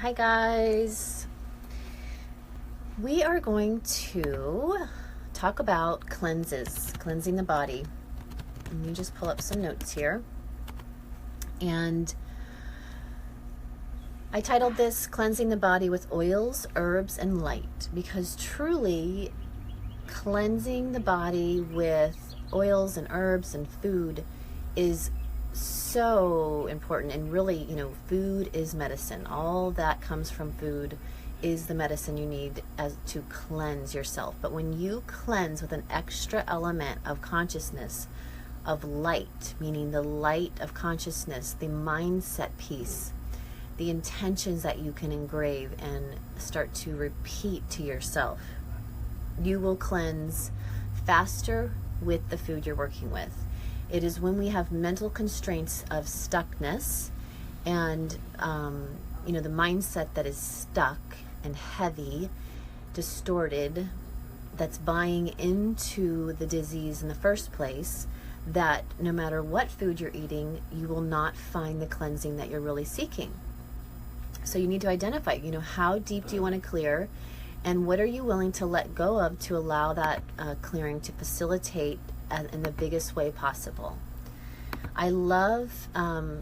Hi guys. We are going to talk about cleanses, cleansing the body. Let me just pull up some notes here. And I titled this Cleansing the Body with Oils, Herbs, and Light, because truly cleansing the body with oils and herbs and food is so important. And really, food is medicine. All that comes from food is the medicine you need to cleanse yourself. But when you cleanse with an extra element of consciousness, of light, meaning the light of consciousness, the mindset piece, the intentions that you can engrave and start to repeat to yourself, you will cleanse faster with the food you're working with. It is when we have mental constraints of stuckness and, the mindset that is stuck and heavy, distorted, that's buying into the disease in the first place, that no matter what food you're eating, you will not find the cleansing that you're really seeking. So you need to identify, how deep do you want to clear, and what are you willing to let go of to allow that clearing to facilitate in the biggest way possible. I love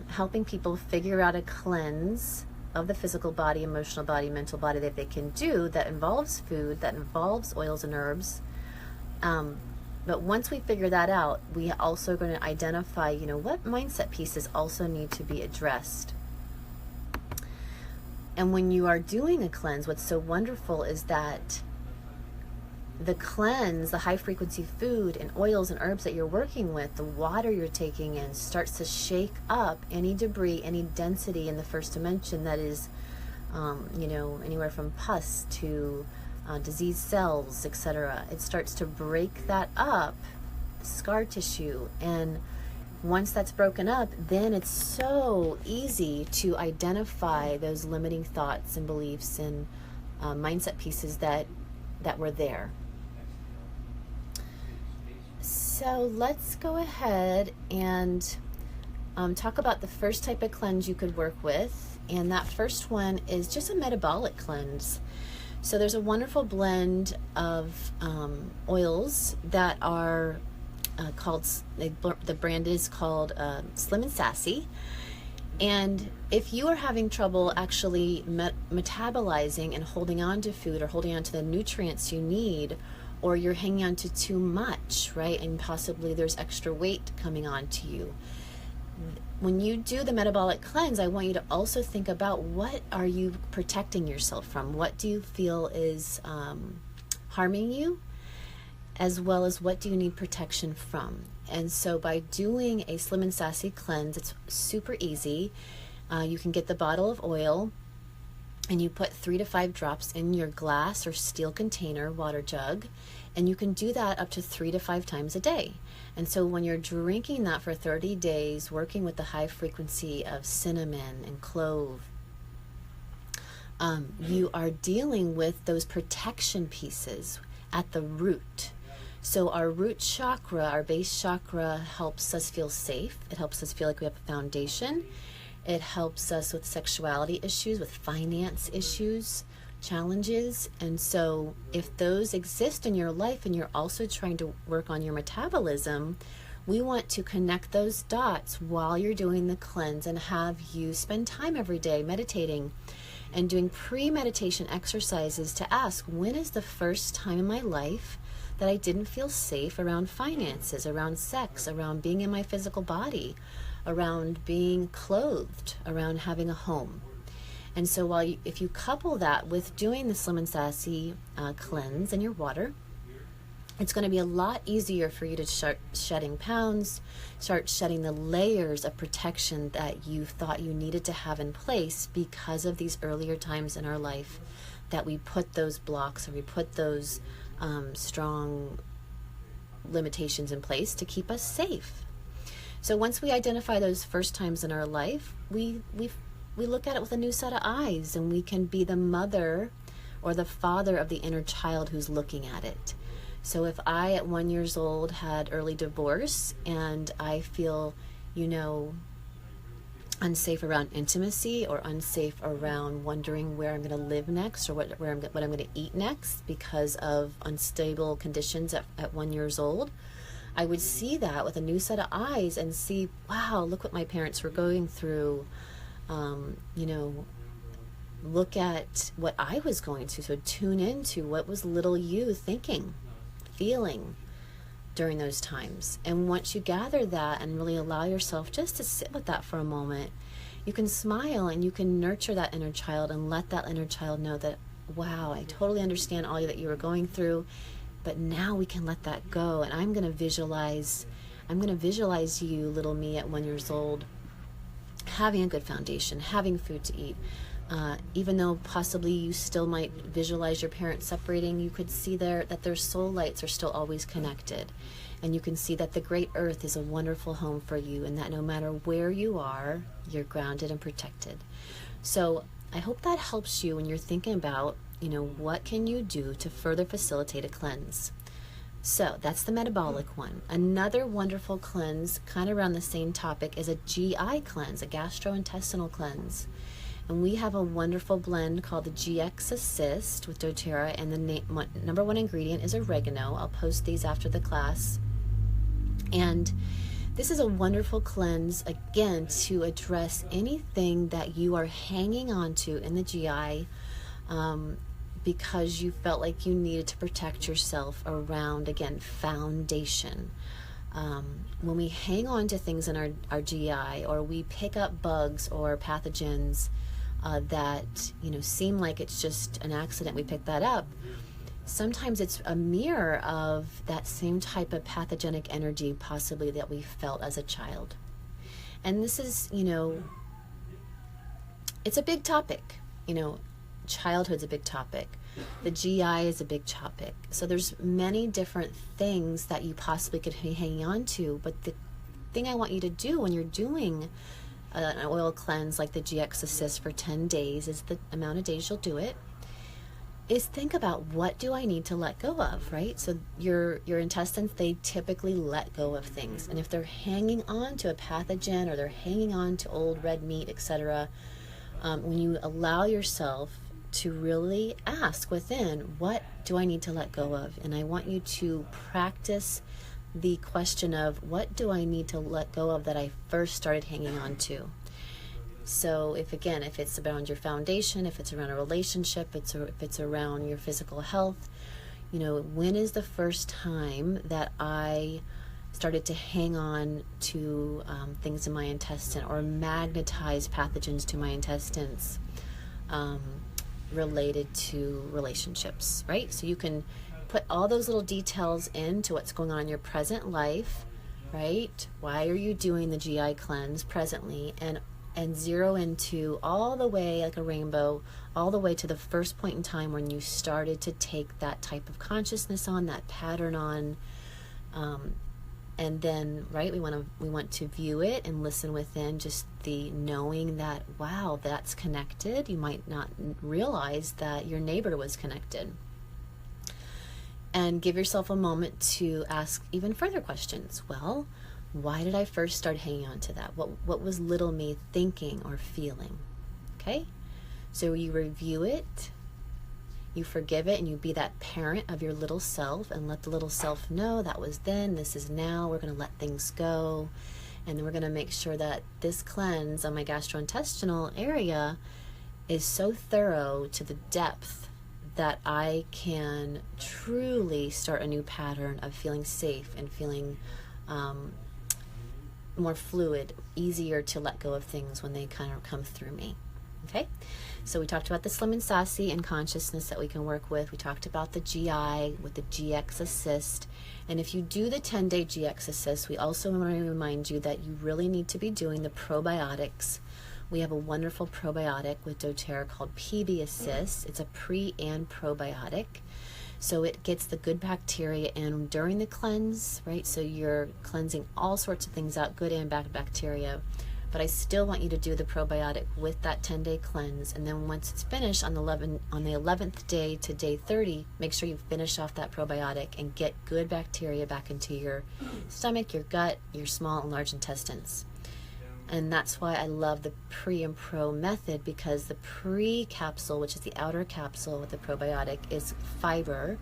helping people figure out a cleanse of the physical body, emotional body, mental body that they can do that involves food, that involves oils and herbs. But once we figure that out, we also are going to identify, what mindset pieces also need to be addressed. And when you are doing a cleanse, what's so wonderful is that the cleanse, the high frequency food and oils and herbs that you're working with, the water you're taking in, starts to shake up any debris, any density in the first dimension that is, anywhere from pus to diseased cells, etc. It starts to break that up, scar tissue. And once that's broken up, then it's so easy to identify those limiting thoughts and beliefs and mindset pieces that were there. So let's go ahead and talk about the first type of cleanse you could work with. And that first one is just a metabolic cleanse. So there's a wonderful blend of oils that are called, the brand is called Slim and Sassy. And if you are having trouble actually metabolizing and holding on to food, or holding on to the nutrients you need, or you're hanging on to too much, right? And possibly there's extra weight coming on to you. When you do the metabolic cleanse, I want you to also think about, what are you protecting yourself from? What do you feel is harming you? As well as, what do you need protection from? And so by doing a Slim and Sassy cleanse, it's super easy. You can get the bottle of oil, and you put 3 to 5 drops in your glass or steel container, water jug, and you can do that up to 3 to 5 times a day. And so when you're drinking that for 30 days, working with the high frequency of cinnamon and clove, you are dealing with those protection pieces at the root. So our root chakra, our base chakra, helps us feel safe. It helps us feel like we have a foundation. It helps us with sexuality issues, with finance issues, challenges. And so if those exist in your life and you're also trying to work on your metabolism, we want to connect those dots while you're doing the cleanse, and have you spend time every day meditating and doing pre-meditation exercises to ask, when is the first time in my life that I didn't feel safe around finances, around sex, around being in my physical body, around being clothed, around having a home? And so if you couple that with doing the Slim and Sassy cleanse in your water, it's going to be a lot easier for you to start shedding pounds, start shedding the layers of protection that you thought you needed to have in place because of these earlier times in our life that we put those blocks, or we put those strong limitations in place to keep us safe. So once we identify those first times in our life, we look at it with a new set of eyes, and we can be the mother or the father of the inner child who's looking at it. So if I, at 1 year old, had early divorce, and I feel, unsafe around intimacy, or unsafe around wondering where I'm going to live next, or what I'm going to eat next because of unstable conditions at 1 year old, I would see that with a new set of eyes and see, wow, look what my parents were going through. Look at what I was going through. So tune into what was little you thinking, feeling during those times. And once you gather that and really allow yourself just to sit with that for a moment, you can smile and you can nurture that inner child and let that inner child know that, wow, I totally understand all that you were going through, but now we can let that go. And I'm going to visualize you, little me at 1 year old, having a good foundation, having food to eat. Even though possibly you still might visualize your parents separating, you could see that their soul lights are still always connected. And you can see that the great earth is a wonderful home for you, and that no matter where you are, you're grounded and protected. So I hope that helps you when you're thinking about, what can you do to further facilitate a cleanse. So that's the metabolic one. Another wonderful cleanse, kind of around the same topic, is a GI cleanse, a gastrointestinal cleanse. And we have a wonderful blend called the GX Assist with doTERRA, and the number one ingredient is oregano. I'll post these after the class. And this is a wonderful cleanse, again, to address anything that you are hanging on to in the GI because you felt like you needed to protect yourself around, again, foundation. When we hang on to things in our GI, or we pick up bugs or pathogens that seem like it's just an accident, we pick that up, sometimes it's a mirror of that same type of pathogenic energy possibly that we felt as a child. And this is, it's a big topic. Childhood's a big topic. The GI is a big topic. So there's many different things that you possibly could be hanging on to. But the thing I want you to do when you're doing an oil cleanse like the GX Assist for 10 days, is the amount of days you'll do it, is think about, what do I need to let go of, right? So your intestines, they typically let go of things. And if they're hanging on to a pathogen, or they're hanging on to old red meat, etc., when you allow yourself to really ask within, what do I need to let go of? And I want you to practice the question of, what do I need to let go of that I first started hanging on to? So if it's around your foundation, if it's around a relationship, if it's around your physical health, when is the first time that I started to hang on to things in my intestine, or magnetize pathogens to my intestines related to relationships, right? So you can put all those little details into what's going on in your present life, right? Why are you doing the GI cleanse presently? And zero into all the way, like a rainbow, all the way to the first point in time when you started to take that type of consciousness on, that pattern on, and then, right, we want to view it and listen within, just the knowing that, wow, that's connected. You might not realize that your neighbor was connected. And give yourself a moment to ask even further questions. Well, why did I first start hanging on to that? What was little me thinking or feeling? Okay? So you review it, you forgive it, and you be that parent of your little self, and let the little self know that was then, this is now. We're going to let things go, and then we're going to make sure that this cleanse on my gastrointestinal area is so thorough to the depth that I can truly start a new pattern of feeling safe and feeling more fluid, easier to let go of things when they kind of come through me. Okay, so we talked about the Slim and Sassy and consciousness that we can work with. We talked about the GI with the GX Assist. And if you do the 10-day GX Assist, we also want to remind you that you really need to be doing the probiotics. We have a wonderful probiotic with doTERRA called PB Assist. It's a pre and probiotic. So it gets the good bacteria in during the cleanse, right? So you're cleansing all sorts of things out, good and bad bacteria. But I still want you to do the probiotic with that 10-day cleanse. And then once it's finished on the 11th day to day 30, make sure you finish off that probiotic and get good bacteria back into your stomach, your gut, your small and large intestines. And that's why I love the pre and pro method, because the pre capsule, which is the outer capsule with the probiotic, is fiber.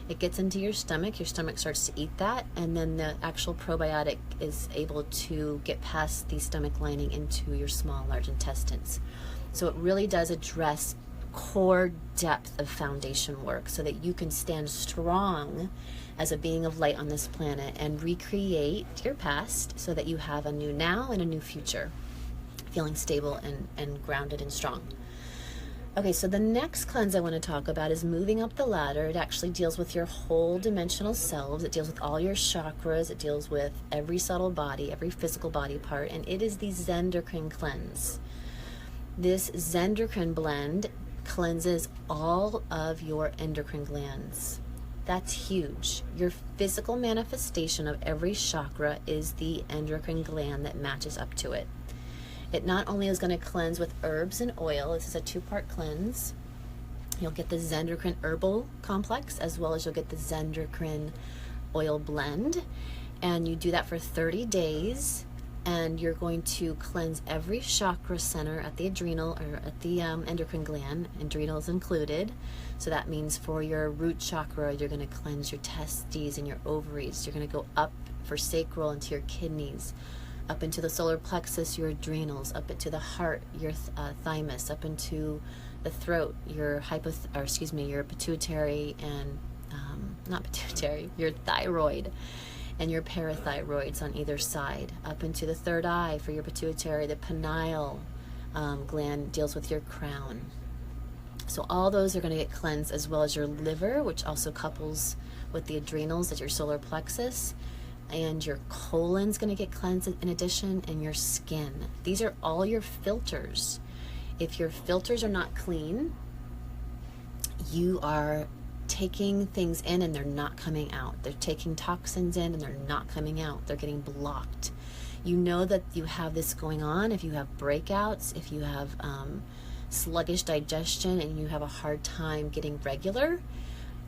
It gets into your stomach starts to eat that, and then the actual probiotic is able to get past the stomach lining into your small and large intestines. So it really does address core depth of foundation work so that you can stand strong as a being of light on this planet and recreate your past so that you have a new now and a new future, feeling stable and grounded and strong. Okay, so the next cleanse I want to talk about is moving up the ladder. It actually deals with your whole dimensional selves. It deals with all your chakras. It deals with every subtle body, every physical body part, and it is the Zendocrine cleanse. This Zendocrine blend cleanses all of your endocrine glands. That's huge. Your physical manifestation of every chakra is the endocrine gland that matches up to it. It not only is going to cleanse with herbs and oil, this is a 2-part cleanse. You'll get the Zendocrine herbal complex as well as you'll get the Zendocrine oil blend. And you do that for 30 days. And you're going to cleanse every chakra center at the adrenal or at the endocrine gland, adrenals included. So that means for your root chakra, you're going to cleanse your testes and your ovaries. You're going to go up for sacral into your kidneys, up into the solar plexus, your adrenals, up into the heart, your thymus, up into the throat, your your pituitary and not pituitary, your thyroid, and your parathyroids on either side, up into the third eye for your pituitary. The pineal gland deals with your crown. So all those are going to get cleansed, as well as your liver, which also couples with the adrenals at your solar plexus, and your colon's going to get cleansed in addition, and your skin. These are all your filters. If your filters are not clean, you are taking things in and they're not coming out. They're taking toxins in and they're not coming out. They're getting blocked. You know that you have this going on if you have breakouts, if you have sluggish digestion and you have a hard time getting regular.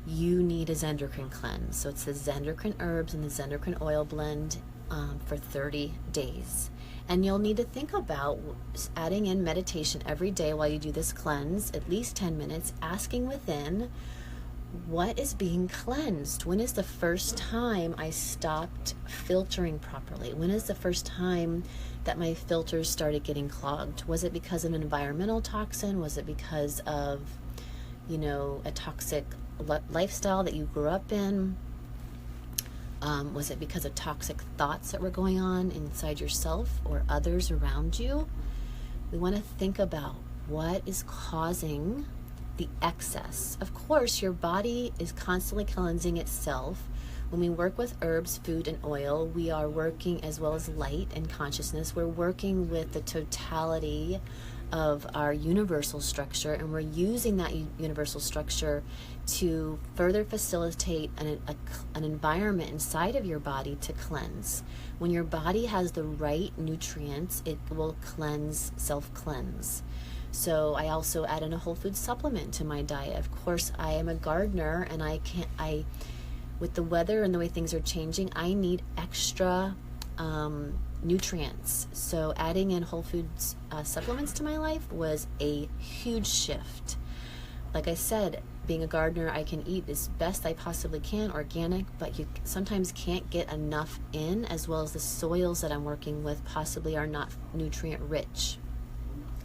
You need a Zendocrine cleanse. So it's the Zendocrine herbs and the Zendocrine oil blend for 30 days. And you'll need to think about adding in meditation every day while you do this cleanse, at least 10 minutes, asking within, what is being cleansed? When is the first time I stopped filtering properly? When is the first time that my filters started getting clogged? Was it because of an environmental toxin? Was it because of, a toxic lifestyle that you grew up in? Was it because of toxic thoughts that were going on inside yourself or others around you? We want to think about what is causing the excess. Of course, your body is constantly cleansing itself. When we work with herbs, food, and oil, we are working, as well as light and consciousness, we're working with the totality of our universal structure, and we're using that universal structure to further facilitate an environment inside of your body to cleanse. When your body has the right nutrients, it will cleanse, self-cleanse. So I also add in a whole food supplement to my diet. Of course, I am a gardener, and with the weather and the way things are changing, I need extra nutrients. So adding in whole foods supplements to my life was a huge shift. Like I said, being a gardener, I can eat as best I possibly can, organic, but you sometimes can't get enough in, as well as the soils that I'm working with possibly are not nutrient rich.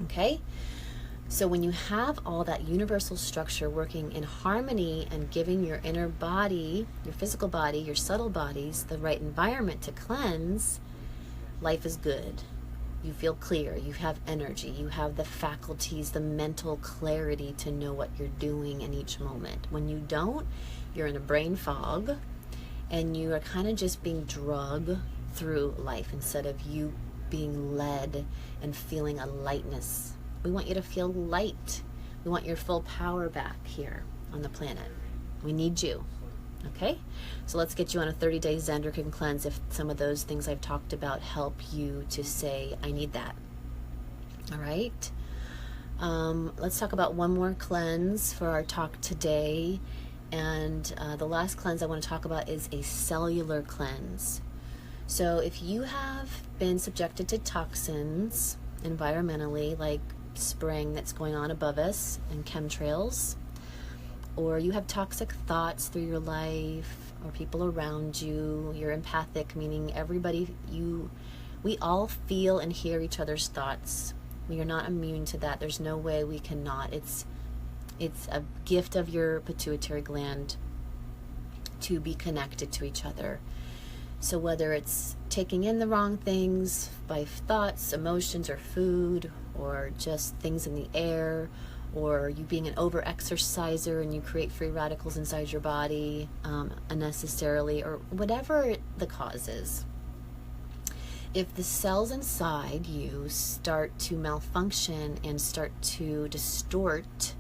Okay? So when you have all that universal structure working in harmony and giving your inner body, your physical body, your subtle bodies, the right environment to cleanse, life is good. You feel clear, you have energy, you have the faculties, the mental clarity to know what you're doing in each moment. When you don't, you're in a brain fog, and you are kind of just being drugged through life instead of you being led and feeling a lightness. We want you to feel light. We want your full power back here on the planet. We need you. Okay? So let's get you on a 30-day Zendocrine cleanse if some of those things I've talked about help you to say, I need that. All right? Let's talk about one more cleanse for our talk today. And the last cleanse I want to talk about is a cellular cleanse. So if you have been subjected to toxins environmentally, like spraying that's going on above us and chemtrails, or you have toxic thoughts through your life or people around you, you're empathic, meaning we all feel and hear each other's thoughts. We are not immune to that. There's no way we cannot. It's a gift of your pituitary gland to be connected to each other. So whether it's taking in the wrong things by thoughts, emotions, or food, or just things in the air, or you being an over-exerciser and you create free radicals inside your body unnecessarily, or whatever the cause is, if the cells inside you start to malfunction and start to distort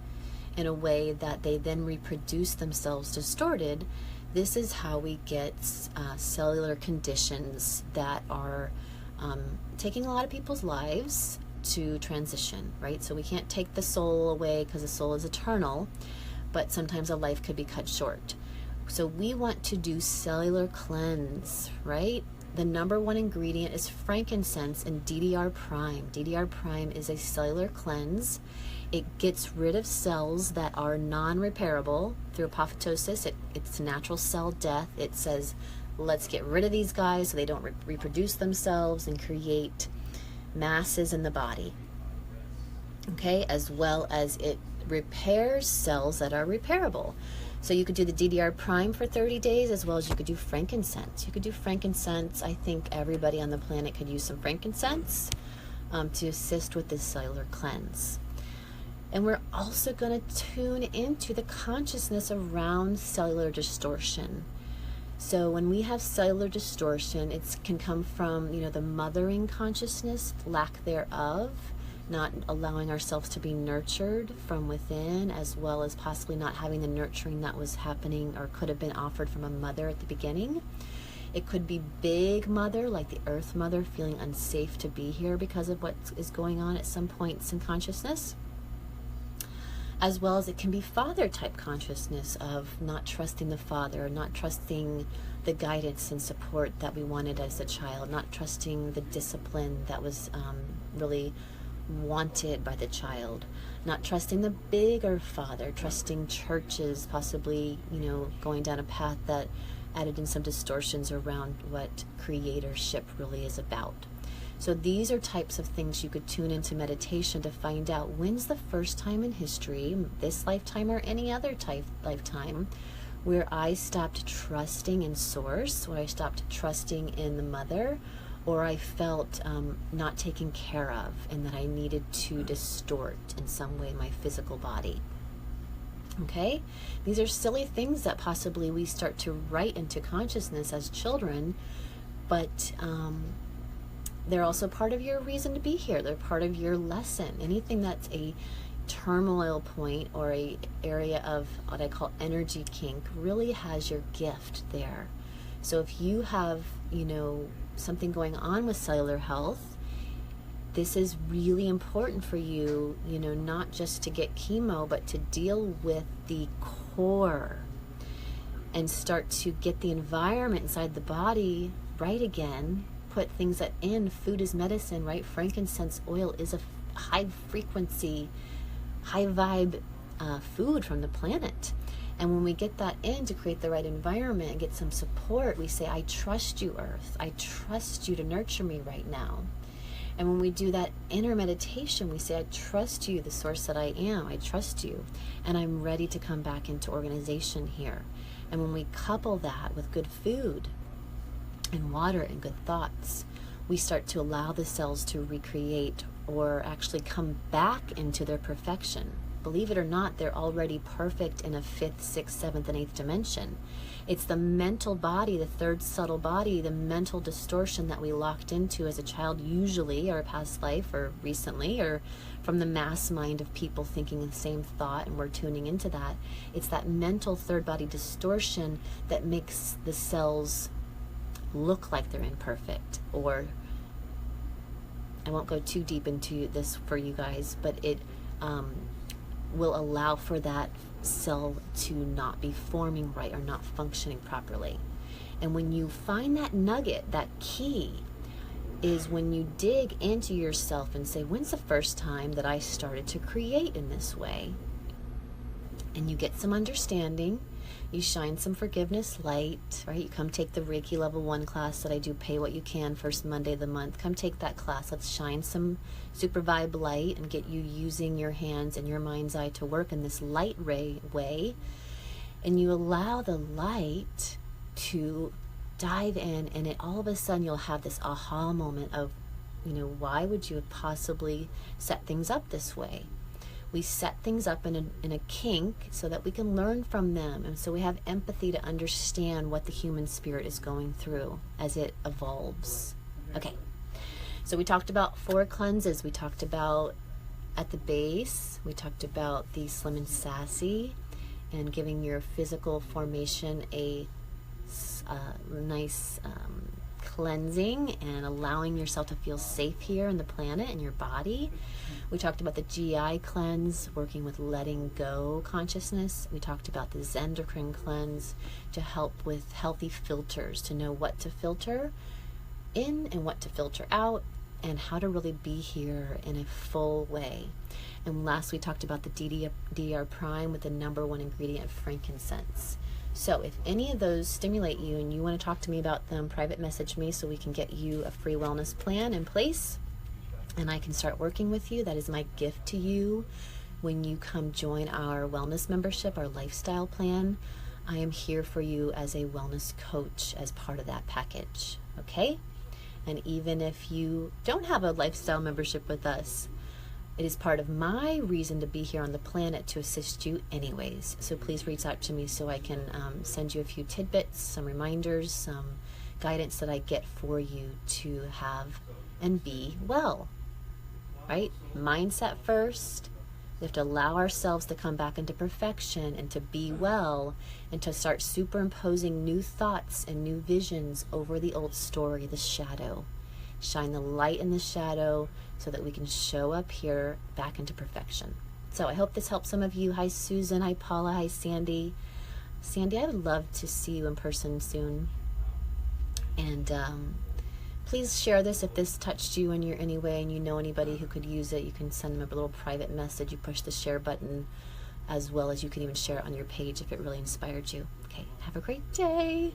in a way that they then reproduce themselves distorted, this is how we get cellular conditions that are taking a lot of people's lives to transition, right? So we can't take the soul away because the soul is eternal, but sometimes a life could be cut short. So we want to do cellular cleanse, right? The number one ingredient is frankincense and DDR prime. DDR prime is a cellular cleanse. It gets rid of cells that are non-repairable through apoptosis. It's natural cell death. It says, let's get rid of these guys so they don't reproduce themselves and create masses in the body. Okay, as well as it repairs cells that are repairable. So you could do the DDR prime for 30 days, as well as you could do frankincense. You could do frankincense. I think everybody on the planet could use some frankincense to assist with this cellular cleanse. And we're also going to tune into the consciousness around cellular distortion. So when we have cellular distortion, it can come from, the mothering consciousness, lack thereof, not allowing ourselves to be nurtured from within, as well as possibly not having the nurturing that was happening or could have been offered from a mother at the beginning. It could be big mother, like the earth mother, feeling unsafe to be here because of what is going on at some points in consciousness. As well as it can be father type consciousness of not trusting the father, not trusting the guidance and support that we wanted as a child, not trusting the discipline that was really wanted by the child, not trusting the bigger father, trusting churches, possibly, going down a path that added in some distortions around what creatorship really is about. So these are types of things you could tune into meditation to find out when's the first time in history, this lifetime or any other lifetime, where I stopped trusting in source, where I stopped trusting in the mother, or I felt not taken care of and that I needed to distort in some way my physical body. Okay? These are silly things that possibly we start to write into consciousness as children, but they're also part of your reason to be here. They're part of your lesson. Anything that's a turmoil point or a area of what I call energy kink really has your gift there. So if you have, something going on with cellular health, this is really important for you, not just to get chemo, but to deal with the core and start to get the environment inside the body right again. Put things that in. Food is medicine, right? Frankincense oil is a high frequency, high vibe food from the planet. And when we get that in to create the right environment and get some support, we say, I trust you, Earth. I trust you to nurture me right now. And when we do that inner meditation, we say, I trust you, the source that I am. I trust you. And I'm ready to come back into organization here. And when we couple that with good food and water and good thoughts, we start to allow the cells to recreate or actually come back into their perfection. Believe it or not, they're already perfect in a 5th, 6th, 7th, and 8th dimension. It's the mental body, the third subtle body, the mental distortion that we locked into as a child, usually, or a past life, or recently, or from the mass mind of people thinking the same thought, and we're tuning into that. It's that mental third body distortion that makes the cells look like they're imperfect, or I won't go too deep into this for you guys, but it will allow for that cell to not be forming right or not functioning properly. And when you find that nugget, that key, is when you dig into yourself and say, when's the first time that I started to create in this way? And you get some understanding. You shine some forgiveness light, right? You come take the Reiki Level 1 class that I do, Pay What You Can, first Monday of the month. Come take that class. Let's shine some super vibe light and get you using your hands and your mind's eye to work in this light ray way. And you allow the light to dive in, and it all of a sudden you'll have this aha moment of, why would you have possibly set things up this way? We set things up in a kink so that we can learn from them, and so we have empathy to understand what the human spirit is going through as it evolves. Okay, so we talked about 4 cleanses. We talked about at the base, we talked about the Slim and Sassy and giving your physical formation a nice cleansing and allowing yourself to feel safe here in the planet and your body. We talked about the GI cleanse, working with letting go consciousness. We talked about the Zendocrine cleanse to help with healthy filters, to know what to filter in and what to filter out, and how to really be here in a full way. And last, we talked about the DDR prime with the #1 ingredient, frankincense. So if any of those stimulate you and you want to talk to me about them, private message me so we can get you a free wellness plan in place and I can start working with you. That is my gift to you when you come join our wellness membership, our lifestyle plan. I am here for you as a wellness coach as part of that package, okay? And even if you don't have a lifestyle membership with us, it is part of my reason to be here on the planet to assist you anyways. So please reach out to me so I can send you a few tidbits, some reminders, some guidance that I get for you to have and be well, right? Mindset first. We have to allow ourselves to come back into perfection and to be well and to start superimposing new thoughts and new visions over the old story, the shadow. Shine the light in the shadow so that we can show up here back into perfection. So I hope this helps some of you. Hi Susan, hi Paula, hi Sandy. Sandy, I would love to see you in person soon. And please share this if this touched you in any way and you know anybody who could use it. You can send them a little private message. You push the share button, as well as you can even share it on your page if it really inspired you. Okay, have a great day.